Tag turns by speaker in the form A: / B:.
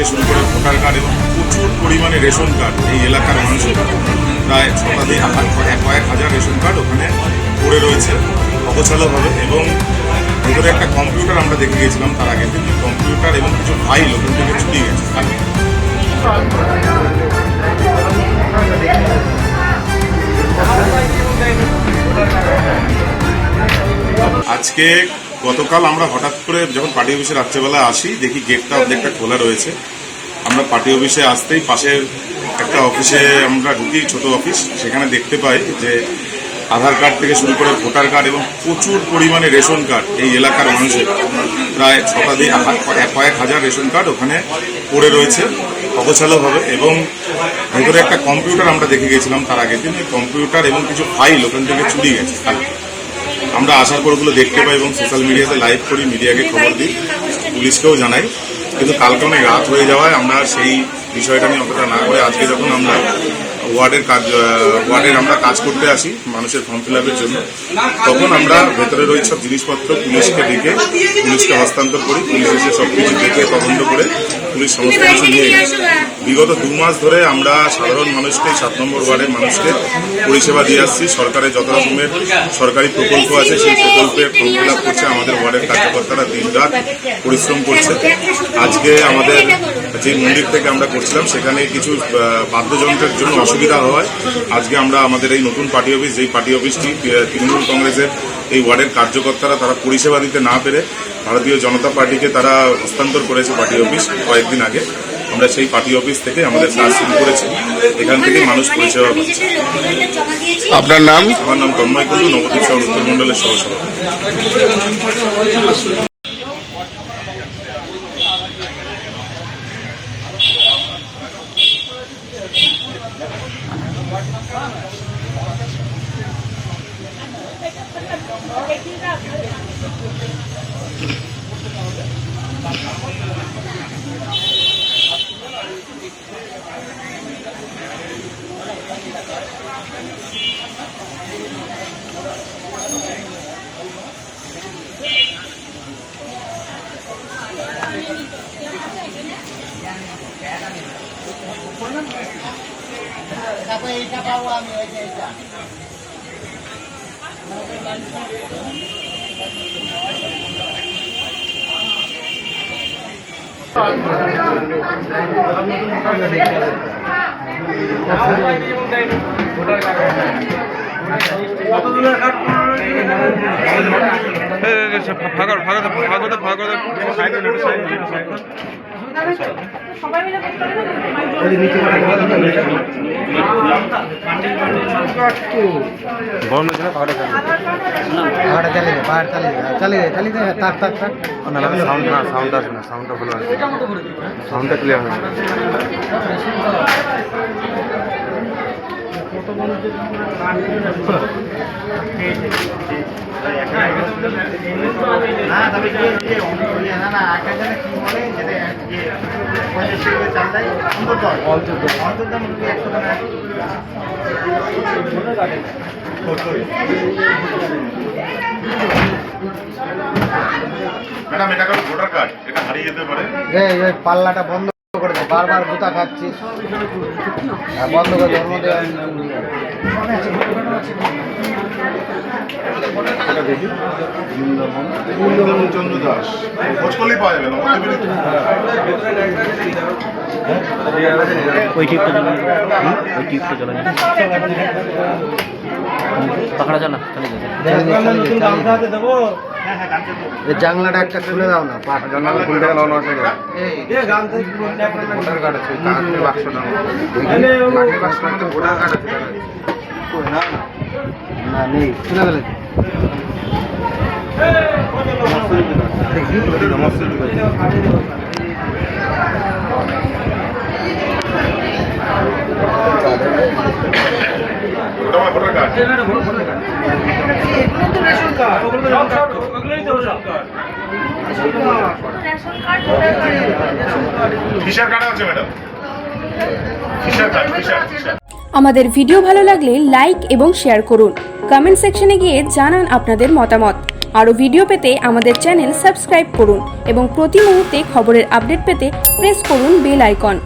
A: শুরু করে voter card এবং প্রচুর পরিমাণে রেশন কার্ড এই এলাকার মানুষের প্রায় কয়েক হাজার রেশন কার্ড ওখানে পড়ে রয়েছে অগোছালোভাবে, এবং ভেতরে একটা কম্পিউটার আমরা দেখে গিয়েছিলাম তার আগের দিন। কম্পিউটার এবং কিছু ফাইল ওখান থেকে চুরি গেছে। আজকে গতকাল আমরা হঠাৎ করে যখন পার্টি অফিসে রাত্রেবেলা আসি, দেখি গেটটা অর্ধেকটা খোলা রয়েছে। আমরা পার্টি অফিসে আসতেই পাশের একটা অফিসে আমরা ঢুকি, ছোট অফিস, সেখানে দেখতে পাই যে আধার কার্ড থেকে শুরু করে ভোটার কার্ড এবং প্রচুর পরিমাণে রেশন কার্ড এই এলাকার মানুষের প্রায় কয়েক হাজার রেশন কার্ড ওখানে পড়ে রয়েছে অগোছালোভাবে, এবং ভেতরে একটা কম্পিউটার আমরা দেখে গিয়েছিলাম তার আগের দিন। কম্পিউটার এবং কিছু ফাইল ওখান থেকে চুরি গেছে। আমরা আসার পর ওগুলো দেখতে পাই এবং সোশ্যাল মিডিয়াতে লাইভ করি, মিডিয়াকে খবর দিই, পুলিশকেও জানাই, কিন্তু কালকে অনেক রাত হয়ে যাওয়ায় আমরা সেই বিষয়টা নিয়ে অতটা না করে আজকে যখন আমরা ওয়ার্ডের আমরা কাজ করতে আসি মানুষের ফর্ম ফিল আপের জন্য, তখন আমরা ভেতরের ওই সব জিনিসপত্র পুলিশকে ডেকে পুলিশকে হস্তান্তর করি। পুলিশ এসে সব কিছু দেখে তদন্ত করে পুলিশ সমস্ত কিছু নিয়ে গেছে। বিগত 2 মাস ধরে আমরা সাধারণ মানুষকে 7 নম্বর ওয়ার্ডের মানুষকে পরিষেবা দিয়ে আসছি। সরকারের যত রকমের সরকারি প্রকল্প আছে সেই প্রকল্পের ফর্ম ফিল আপ করছে আমাদের ওয়ার্ডের কার্যকর্তারা, দিনরাত পরিশ্রম করছে। আজকে আমাদের যে মন্দির থেকে আমরা করছিলাম সেখানে কিছু বাদ্যযন্ত্রের জন্য অসুবিধা হওয়ায় আজকে আমরা আমাদের এই নতুন পার্টি অফিস, যেই পার্টি অফিসটি তৃণমূল কংগ্রেসের এই ওয়ার্ডের কার্যকর্তারা তারা পরিষেবা দিতে না পেরে ভারতীয় জনতা পার্টিকে তারা হস্তান্তর করেছে পার্টি অফিস কয়েকদিন আগে। আমরা সেই পার্টি অফিস থেকে আমাদের কাজ শুরু করেছি, এখান থেকে মানুষ পরিষেবা পাচ্ছে।
B: আপনার নাম?
A: আমার নাম তন্ময় কুণ্ডু, নবদ্বীপ শহর উত্তর মন্ডলের সহসভাপতি।
B: সাউন্ডটা ক্লিয়ার হয়।
A: ম্যাডাম, এটা কারো ভোটার কার্ড, এটা হারিয়ে যেতে পারে।
C: পাল্লাটা বন্ধ করে দে, বারবার গুতা খাচ্ছি, বন্ধ করে দে।
A: চন্দ্র দাস খোঁজ করলেই পাওয়া যাবে না।
D: ওই টিপটা জ্বালানি পাখড়া জানা
C: জানলাটা একটা খুলে দাও না,
B: জানালা খুলতে গেলে অন্য অসুবিধা।
C: ভোটার কার্ড আছে, বাক্সটা বাক্সটার মধ্যে ভোটার কার্ড আছে না, নেই, খুলে গেলে
E: আমাদের ভিডিও ভালো লাগলে লাইক এবং শেয়ার করুন। কমেন্ট সেকশনে গিয়ে জানান আপনাদের মতামত। আরও ভিডিও পেতে আমাদের চ্যানেল সাবস্ক্রাইব করুন এবং প্রতি মুহূর্তে খবরের আপডেট পেতে প্রেস করুন বেল আইকন।